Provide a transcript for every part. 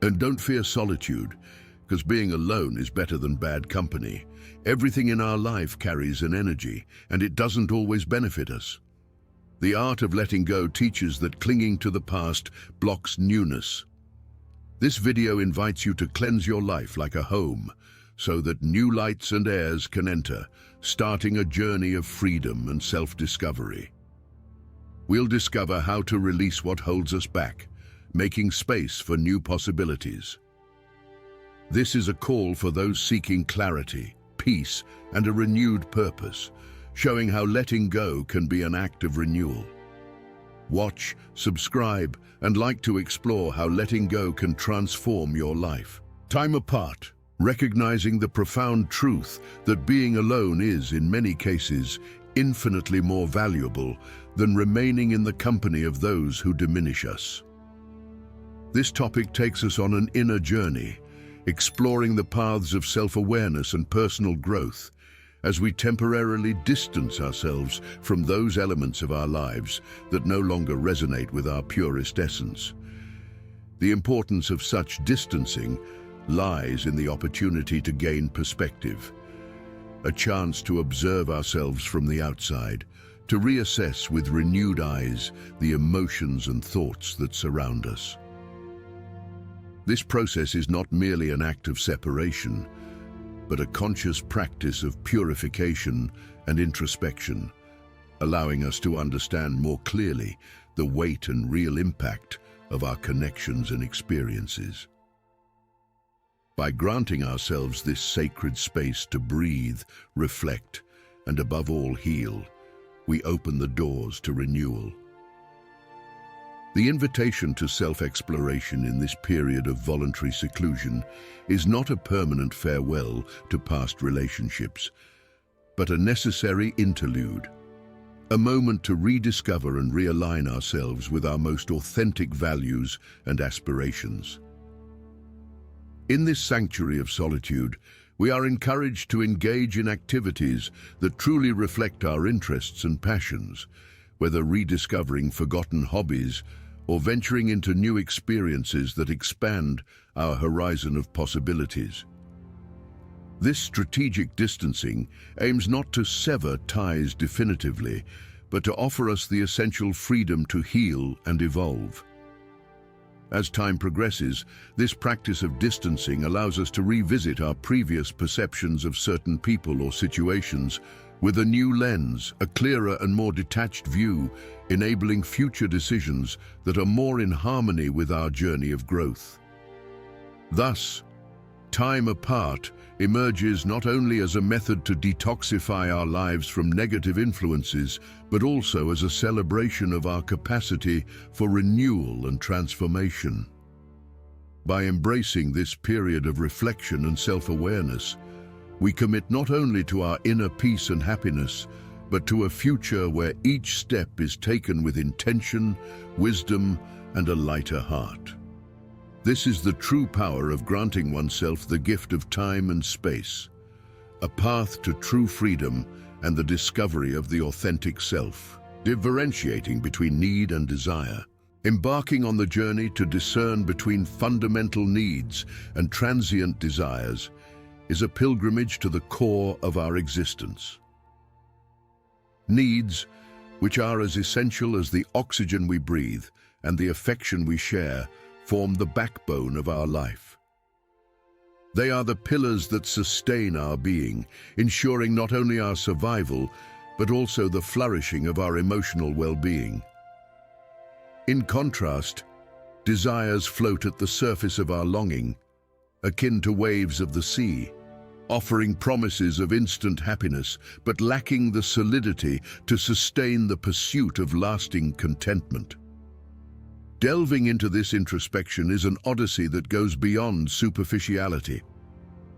And don't fear solitude, because being alone is better than bad company. Everything in our life carries an energy, and it doesn't always benefit us. The art of letting go teaches that clinging to the past blocks newness. This video invites you to cleanse your life like a home, so that new lights and airs can enter, starting a journey of freedom and self-discovery. We'll discover how to release what holds us back, making space for new possibilities. This is a call for those seeking clarity, peace, and a renewed purpose, showing how letting go can be an act of renewal. Watch, subscribe, and like to explore how letting go can transform your life. Time apart, recognizing the profound truth that being alone is, in many cases, infinitely more valuable than remaining in the company of those who diminish us. This topic takes us on an inner journey, exploring the paths of self-awareness and personal growth as we temporarily distance ourselves from those elements of our lives that no longer resonate with our purest essence. The importance of such distancing lies in the opportunity to gain perspective, a chance to observe ourselves from the outside, to reassess with renewed eyes the emotions and thoughts that surround us. This process is not merely an act of separation, but a conscious practice of purification and introspection, allowing us to understand more clearly the weight and real impact of our connections and experiences. By granting ourselves this sacred space to breathe, reflect, and above all heal, we open the doors to renewal. The invitation to self-exploration in this period of voluntary seclusion is not a permanent farewell to past relationships, but a necessary interlude, a moment to rediscover and realign ourselves with our most authentic values and aspirations. In this sanctuary of solitude, we are encouraged to engage in activities that truly reflect our interests and passions, whether rediscovering forgotten hobbies or venturing into new experiences that expand our horizon of possibilities. This strategic distancing aims not to sever ties definitively, but to offer us the essential freedom to heal and evolve. As time progresses, this practice of distancing allows us to revisit our previous perceptions of certain people or situations with a new lens, a clearer and more detached view, enabling future decisions that are more in harmony with our journey of growth. Thus, time apart emerges not only as a method to detoxify our lives from negative influences, but also as a celebration of our capacity for renewal and transformation. By embracing this period of reflection and self-awareness, we commit not only to our inner peace and happiness, but to a future where each step is taken with intention, wisdom, and a lighter heart. This is the true power of granting oneself the gift of time and space, a path to true freedom and the discovery of the authentic self, differentiating between need and desire. Embarking on the journey to discern between fundamental needs and transient desires is a pilgrimage to the core of our existence. Needs, which are as essential as the oxygen we breathe and the affection we share, form the backbone of our life. They are the pillars that sustain our being, ensuring not only our survival, but also the flourishing of our emotional well-being. In contrast, desires float at the surface of our longing, akin to waves of the sea, offering promises of instant happiness, but lacking the solidity to sustain the pursuit of lasting contentment. Delving into this introspection is an odyssey that goes beyond superficiality.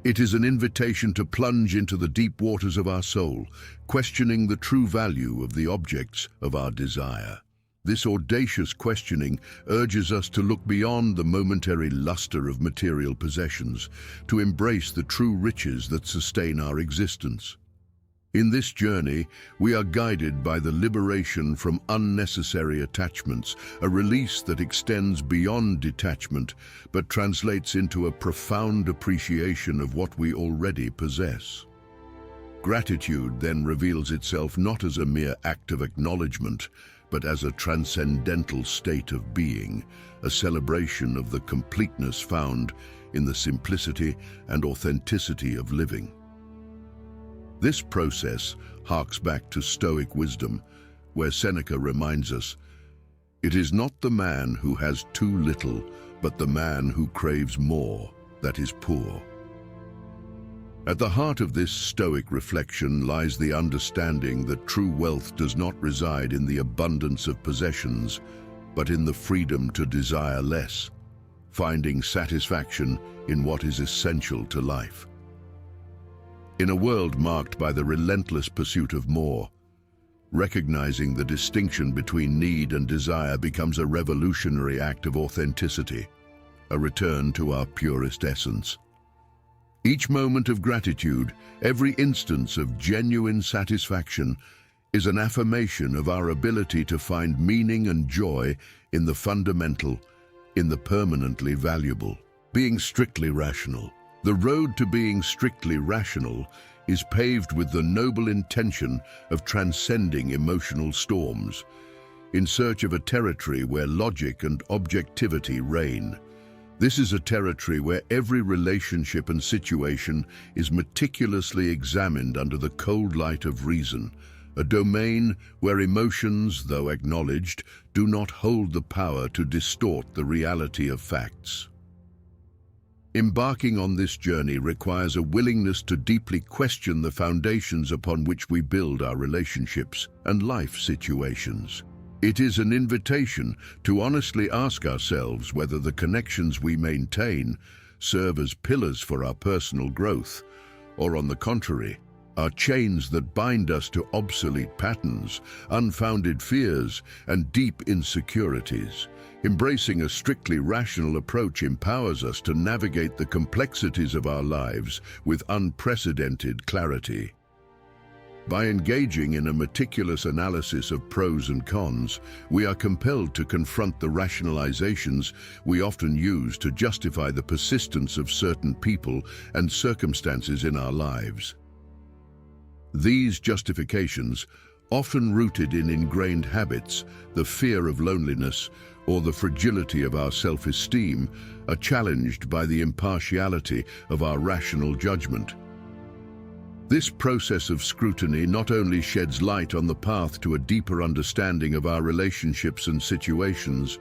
It is an invitation to plunge into the deep waters of our soul, questioning the true value of the objects of our desire. This audacious questioning urges us to look beyond the momentary luster of material possessions, to embrace the true riches that sustain our existence. In this journey, we are guided by the liberation from unnecessary attachments, a release that extends beyond detachment, but translates into a profound appreciation of what we already possess. Gratitude then reveals itself not as a mere act of acknowledgement, but as a transcendental state of being, a celebration of the completeness found in the simplicity and authenticity of living. This process harks back to Stoic wisdom, where Seneca reminds us, "It is not the man who has too little, but the man who craves more, that is poor." At the heart of this Stoic reflection lies the understanding that true wealth does not reside in the abundance of possessions, but in the freedom to desire less, finding satisfaction in what is essential to life. In a world marked by the relentless pursuit of more, recognizing the distinction between need and desire becomes a revolutionary act of authenticity, a return to our purest essence. Each moment of gratitude, every instance of genuine satisfaction, is an affirmation of our ability to find meaning and joy in the fundamental, in the permanently valuable. Being strictly rational. The road to being strictly rational is paved with the noble intention of transcending emotional storms, in search of a territory where logic and objectivity reign. This is a territory where every relationship and situation is meticulously examined under the cold light of reason, a domain where emotions, though acknowledged, do not hold the power to distort the reality of facts. Embarking on this journey requires a willingness to deeply question the foundations upon which we build our relationships and life situations. It is an invitation to honestly ask ourselves whether the connections we maintain serve as pillars for our personal growth, or on the contrary, are chains that bind us to obsolete patterns, unfounded fears, and deep insecurities. Embracing a strictly rational approach empowers us to navigate the complexities of our lives with unprecedented clarity. By engaging in a meticulous analysis of pros and cons, we are compelled to confront the rationalizations we often use to justify the persistence of certain people and circumstances in our lives. These justifications, often rooted in ingrained habits, the fear of loneliness, or the fragility of our self-esteem, are challenged by the impartiality of our rational judgment. This process of scrutiny not only sheds light on the path to a deeper understanding of our relationships and situations,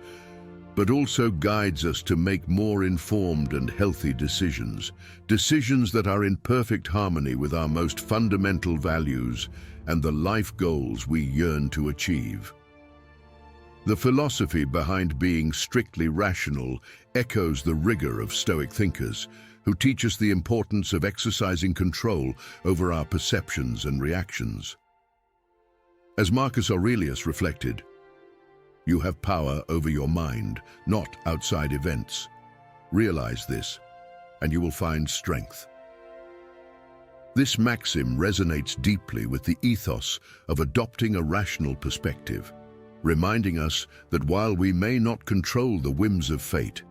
but also guides us to make more informed and healthy decisions, decisions that are in perfect harmony with our most fundamental values and the life goals we yearn to achieve. The philosophy behind being strictly rational echoes the rigor of Stoic thinkers, who teach us the importance of exercising control over our perceptions and reactions. As Marcus Aurelius reflected, "You have power over your mind, not outside events. Realize this, and you will find strength." This maxim resonates deeply with the ethos of adopting a rational perspective, reminding us that while we may not control the whims of fate,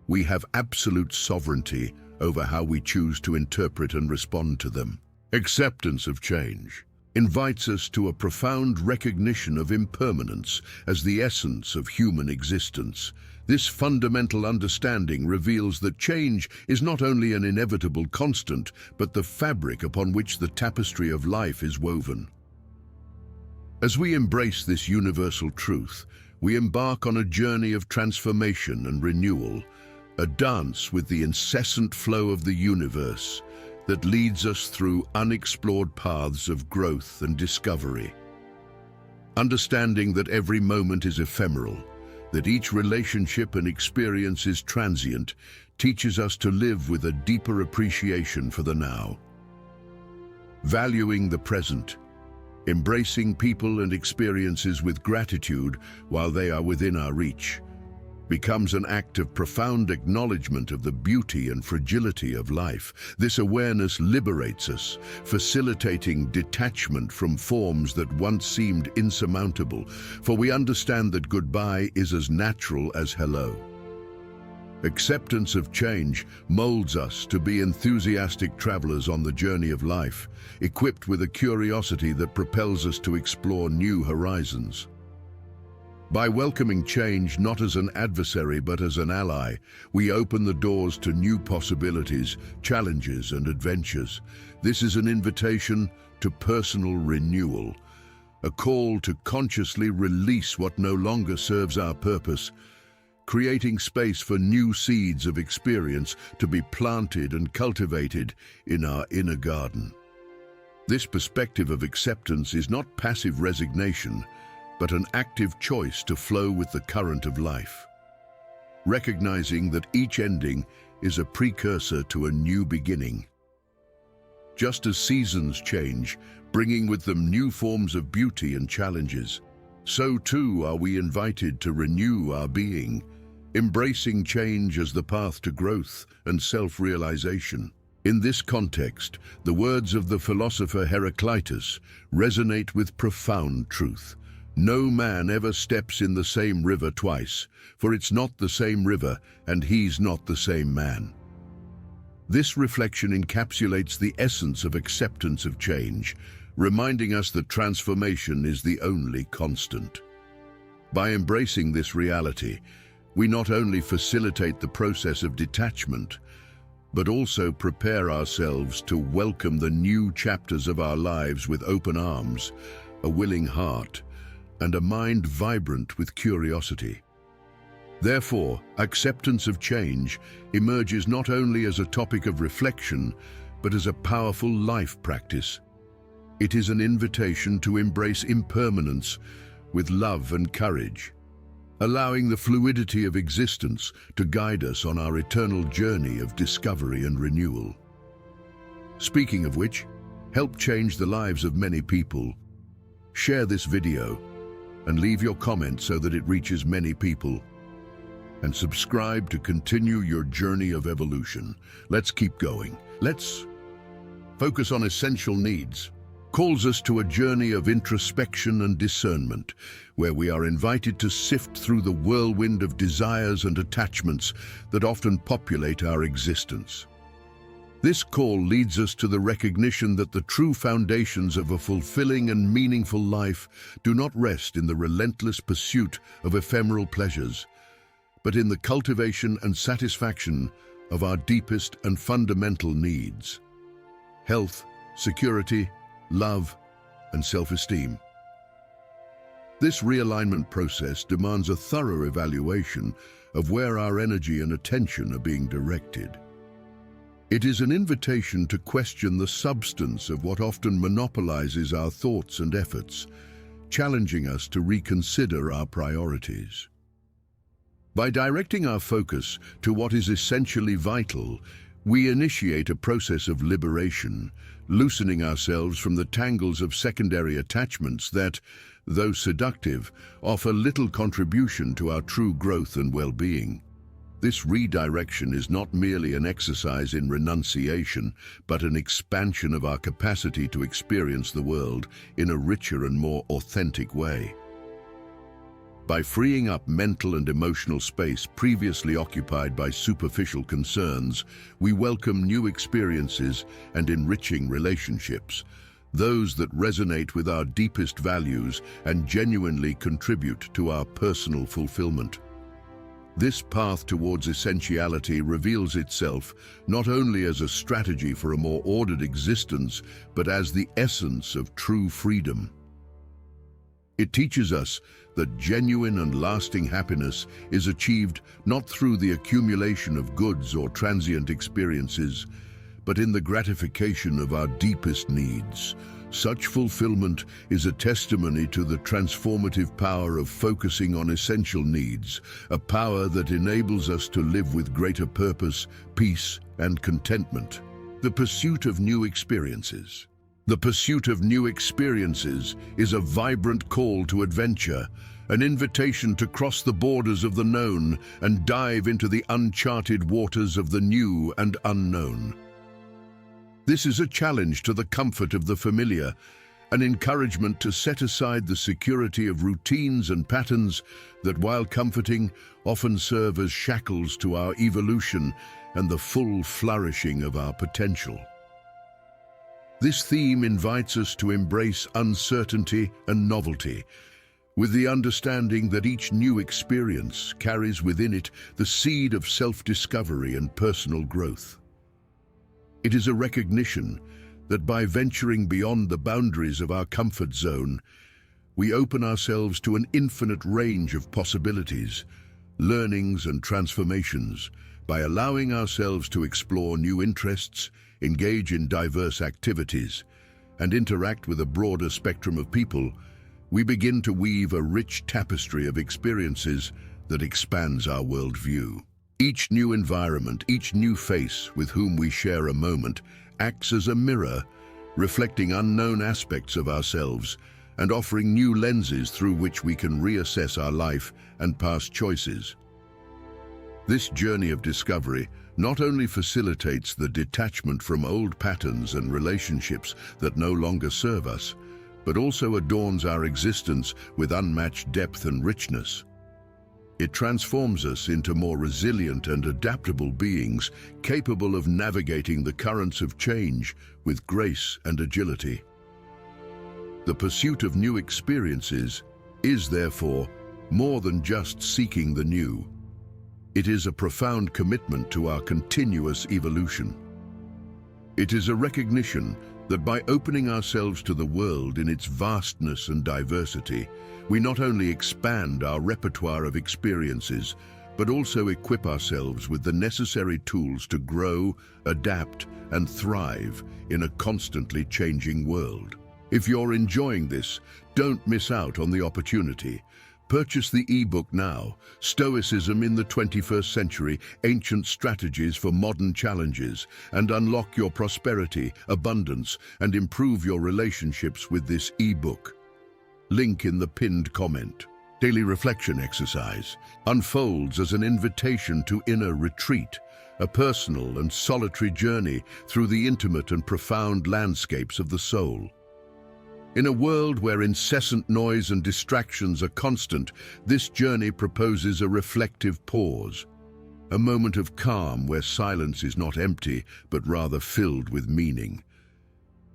we have absolute sovereignty over how we choose to interpret and respond to them. Acceptance of change invites us to a profound recognition of impermanence as the essence of human existence. This fundamental understanding reveals that change is not only an inevitable constant, but the fabric upon which the tapestry of life is woven. As we embrace this universal truth, we embark on a journey of transformation and renewal, a dance with the incessant flow of the universe that leads us through unexplored paths of growth and discovery. Understanding that every moment is ephemeral, that each relationship and experience is transient, teaches us to live with a deeper appreciation for the now. Valuing the present, embracing people and experiences with gratitude while they are within our reach, becomes an act of profound acknowledgement of the beauty and fragility of life. This awareness liberates us, facilitating detachment from forms that once seemed insurmountable, for we understand that goodbye is as natural as hello. Acceptance of change molds us to be enthusiastic travelers on the journey of life, equipped with a curiosity that propels us to explore new horizons. By welcoming change not as an adversary but as an ally, we open the doors to new possibilities, challenges, and adventures. This is an invitation to personal renewal, a call to consciously release what no longer serves our purpose, creating space for new seeds of experience to be planted and cultivated in our inner garden. This perspective of acceptance is not passive resignation, but an active choice to flow with the current of life, recognizing that each ending is a precursor to a new beginning. Just as seasons change, bringing with them new forms of beauty and challenges, so too are we invited to renew our being, embracing change as the path to growth and self-realization. In this context, the words of the philosopher Heraclitus resonate with profound truth. No man ever steps in the same river twice, for it's not the same river and he's not the same man. This reflection encapsulates the essence of acceptance of change, reminding us that transformation is the only constant. By embracing this reality, we not only facilitate the process of detachment, but also prepare ourselves to welcome the new chapters of our lives with open arms, a willing heart, and a mind vibrant with curiosity. Therefore, acceptance of change emerges not only as a topic of reflection, but as a powerful life practice. It is an invitation to embrace impermanence with love and courage, allowing the fluidity of existence to guide us on our eternal journey of discovery and renewal. Speaking of which, help change the lives of many people. Share this video and leave your comment so that it reaches many people. And subscribe to continue your journey of evolution. Let's keep going. Let's focus on essential needs. Calls us to a journey of introspection and discernment, where we are invited to sift through the whirlwind of desires and attachments that often populate our existence. This call leads us to the recognition that the true foundations of a fulfilling and meaningful life do not rest in the relentless pursuit of ephemeral pleasures, but in the cultivation and satisfaction of our deepest and fundamental needs: health, security, love, and self-esteem. This realignment process demands a thorough evaluation of where our energy and attention are being directed. It is an invitation to question the substance of what often monopolizes our thoughts and efforts, challenging us to reconsider our priorities. By directing our focus to what is essentially vital, we initiate a process of liberation, loosening ourselves from the tangles of secondary attachments that, though seductive, offer little contribution to our true growth and well-being. This redirection is not merely an exercise in renunciation, but an expansion of our capacity to experience the world in a richer and more authentic way. By freeing up mental and emotional space previously occupied by superficial concerns, we welcome new experiences and enriching relationships, those that resonate with our deepest values and genuinely contribute to our personal fulfillment. This path towards essentiality reveals itself not only as a strategy for a more ordered existence, but as the essence of true freedom. It teaches us that genuine and lasting happiness is achieved not through the accumulation of goods or transient experiences, but in the gratification of our deepest needs. Such fulfillment is a testimony to the transformative power of focusing on essential needs, a power that enables us to live with greater purpose, peace, and contentment. The pursuit of new experiences. The pursuit of new experiences is a vibrant call to adventure, an invitation to cross the borders of the known and dive into the uncharted waters of the new and unknown. This is a challenge to the comfort of the familiar, an encouragement to set aside the security of routines and patterns that, while comforting, often serve as shackles to our evolution and the full flourishing of our potential. This theme invites us to embrace uncertainty and novelty, with the understanding that each new experience carries within it the seed of self-discovery and personal growth. It is a recognition that by venturing beyond the boundaries of our comfort zone, we open ourselves to an infinite range of possibilities, learnings and transformations. By allowing ourselves to explore new interests, engage in diverse activities, and interact with a broader spectrum of people, we begin to weave a rich tapestry of experiences that expands our worldview. Each new environment, each new face with whom we share a moment, acts as a mirror, reflecting unknown aspects of ourselves and offering new lenses through which we can reassess our life and past choices. This journey of discovery not only facilitates the detachment from old patterns and relationships that no longer serve us, but also adorns our existence with unmatched depth and richness. It transforms us into more resilient and adaptable beings, capable of navigating the currents of change with grace and agility. The pursuit of new experiences is, therefore, more than just seeking the new. It is a profound commitment to our continuous evolution. It is a recognition that by opening ourselves to the world in its vastness and diversity, we not only expand our repertoire of experiences, but also equip ourselves with the necessary tools to grow, adapt, and thrive in a constantly changing world. If you're enjoying this, don't miss out on the opportunity. Purchase the ebook now, Stoicism in the 21st Century, Ancient Strategies for Modern Challenges, and unlock your prosperity, abundance, and improve your relationships with this ebook. Link in the pinned comment. Daily Reflection Exercise unfolds as an invitation to inner retreat, a personal and solitary journey through the intimate and profound landscapes of the soul. In a world where incessant noise and distractions are constant, this journey proposes a reflective pause, a moment of calm where silence is not empty, but rather filled with meaning.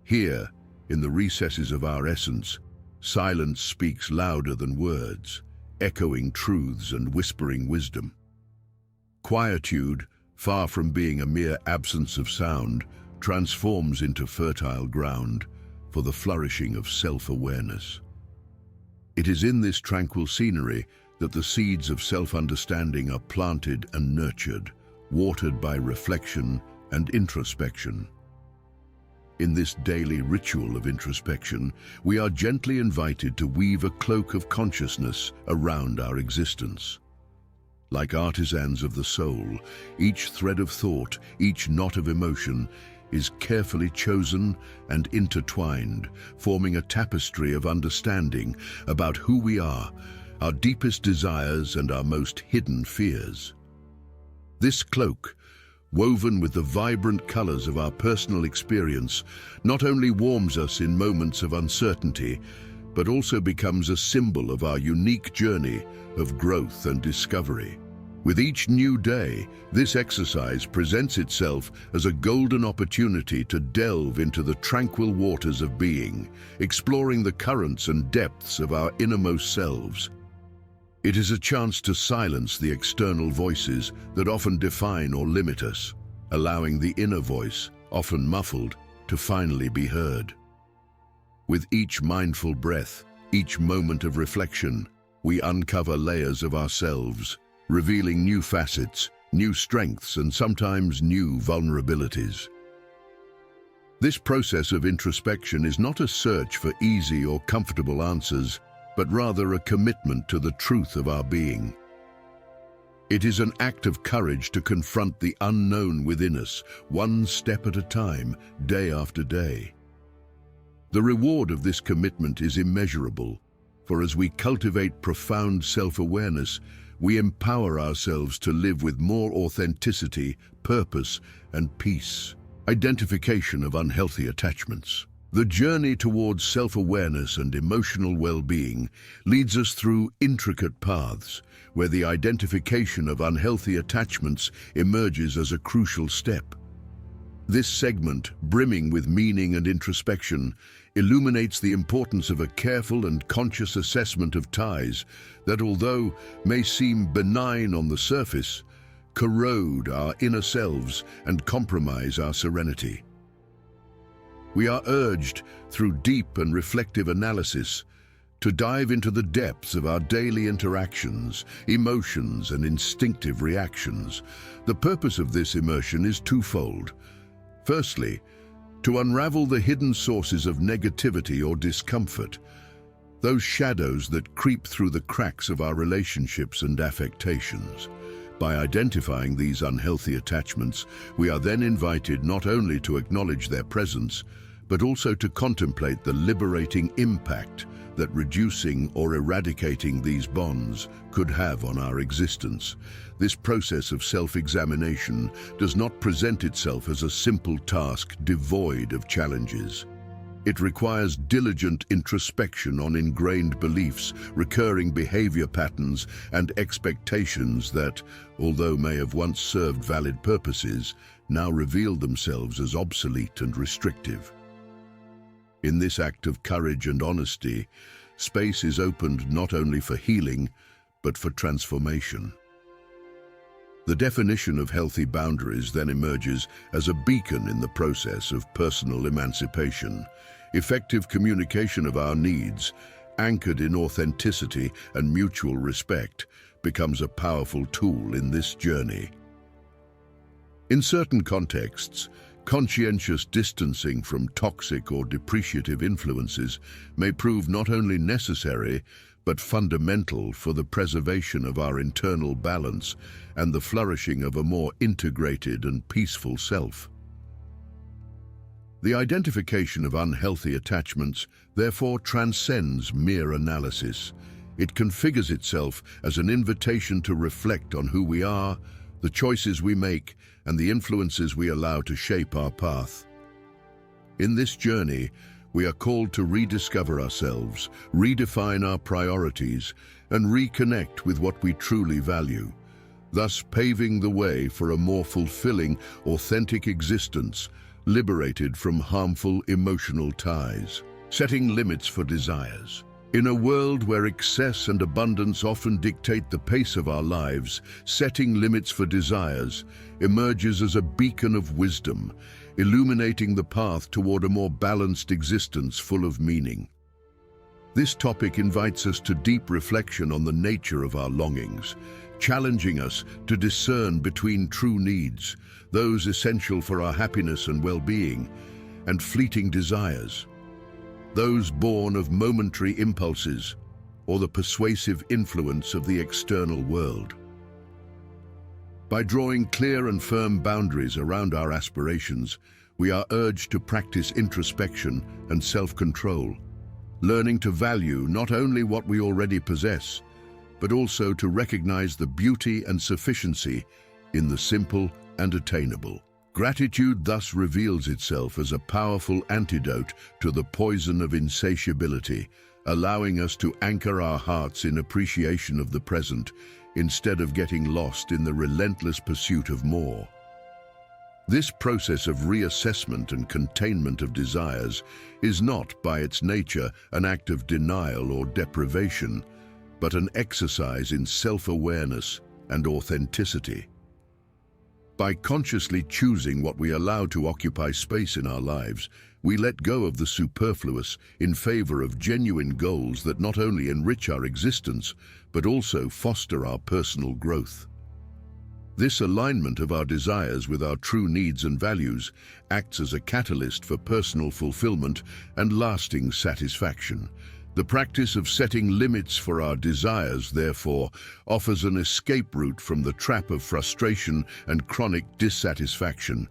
Here, in the recesses of our essence, silence speaks louder than words, echoing truths and whispering wisdom. Quietude, far from being a mere absence of sound, transforms into fertile ground for the flourishing of self-awareness. It is in this tranquil scenery that the seeds of self-understanding are planted and nurtured, watered by reflection and introspection. In this daily ritual of introspection, we are gently invited to weave a cloak of consciousness around our existence. Like artisans of the soul, each thread of thought, each knot of emotion, is carefully chosen and intertwined, forming a tapestry of understanding about who we are, our deepest desires and our most hidden fears. This cloak, woven with the vibrant colors of our personal experience, not only warms us in moments of uncertainty, but also becomes a symbol of our unique journey of growth and discovery. With each new day, this exercise presents itself as a golden opportunity to delve into the tranquil waters of being, exploring the currents and depths of our innermost selves. It is a chance to silence the external voices that often define or limit us, allowing the inner voice, often muffled, to finally be heard. With each mindful breath, each moment of reflection, we uncover layers of ourselves, revealing new facets, new strengths, and sometimes new vulnerabilities. This process of introspection is not a search for easy or comfortable answers, but rather a commitment to the truth of our being. It is an act of courage to confront the unknown within us, one step at a time, day after day. The reward of this commitment is immeasurable, For as we cultivate profound self-awareness, we empower ourselves to live with more authenticity, purpose, and peace. Identification of unhealthy attachments. The journey towards self-awareness and emotional well-being leads us through intricate paths, where the identification of unhealthy attachments emerges as a crucial step. This segment, brimming with meaning and introspection, illuminates the importance of a careful and conscious assessment of ties that, although may seem benign on the surface, corrode our inner selves and compromise our serenity. We are urged, through deep and reflective analysis, to dive into the depths of our daily interactions, emotions, and instinctive reactions. The purpose of this immersion is twofold. Firstly, to unravel the hidden sources of negativity or discomfort, those shadows that creep through the cracks of our relationships and affectations. By identifying these unhealthy attachments, we are then invited not only to acknowledge their presence, but also to contemplate the liberating impact that reducing or eradicating these bonds could have on our existence. This process of self-examination does not present itself as a simple task devoid of challenges. It requires diligent introspection on ingrained beliefs, recurring behavior patterns, and expectations that, although may have once served valid purposes, now reveal themselves as obsolete and restrictive. In this act of courage and honesty, space is opened not only for healing, but for transformation. The definition of healthy boundaries then emerges as a beacon in the process of personal emancipation. Effective communication of our needs, anchored in authenticity and mutual respect, becomes a powerful tool in this journey. In certain contexts, conscientious distancing from toxic or depreciative influences may prove not only necessary, but fundamental for the preservation of our internal balance and the flourishing of a more integrated and peaceful self. The identification of unhealthy attachments therefore transcends mere analysis. It configures itself as an invitation to reflect on who we are, the choices we make, and the influences we allow to shape our path. In this journey, we are called to rediscover ourselves, redefine our priorities, and reconnect with what we truly value, thus paving the way for a more fulfilling, authentic existence, liberated from harmful emotional ties. Setting limits for desires. In a world where excess and abundance often dictate the pace of our lives, setting limits for desires emerges as a beacon of wisdom, illuminating the path toward a more balanced existence full of meaning. This topic invites us to deep reflection on the nature of our longings, challenging us to discern between true needs, those essential for our happiness and well-being, and fleeting desires, those born of momentary impulses or the persuasive influence of the external world. By drawing clear and firm boundaries around our aspirations, we are urged to practice introspection and self-control, learning to value not only what we already possess, but also to recognize the beauty and sufficiency in the simple and attainable. Gratitude thus reveals itself as a powerful antidote to the poison of insatiability, allowing us to anchor our hearts in appreciation of the present instead of getting lost in the relentless pursuit of more. This process of reassessment and containment of desires is not, by its nature, an act of denial or deprivation, but an exercise in self-awareness and authenticity. By consciously choosing what we allow to occupy space in our lives, we let go of the superfluous in favor of genuine goals that not only enrich our existence, but also foster our personal growth. This alignment of our desires with our true needs and values acts as a catalyst for personal fulfillment and lasting satisfaction. The practice of setting limits for our desires, therefore, offers an escape route from the trap of frustration and chronic dissatisfaction,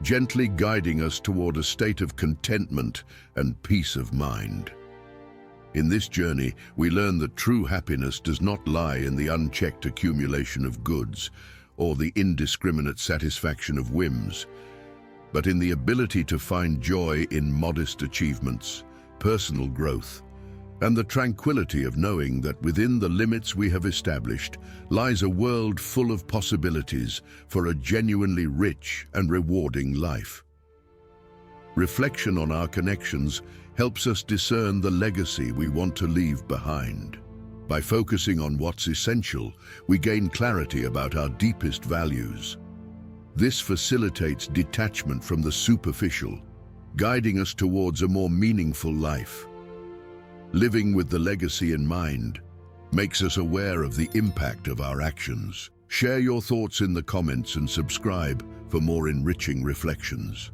gently guiding us toward a state of contentment and peace of mind. In this journey, we learn that true happiness does not lie in the unchecked accumulation of goods or the indiscriminate satisfaction of whims, but in the ability to find joy in modest achievements, personal growth, and the tranquility of knowing that within the limits we have established lies a world full of possibilities for a genuinely rich and rewarding life. Reflection on our connections helps us discern the legacy we want to leave behind. By focusing on what's essential, we gain clarity about our deepest values. This facilitates detachment from the superficial, guiding us towards a more meaningful life. Living with the legacy in mind makes us aware of the impact of our actions. Share your thoughts in the comments and subscribe for more enriching reflections.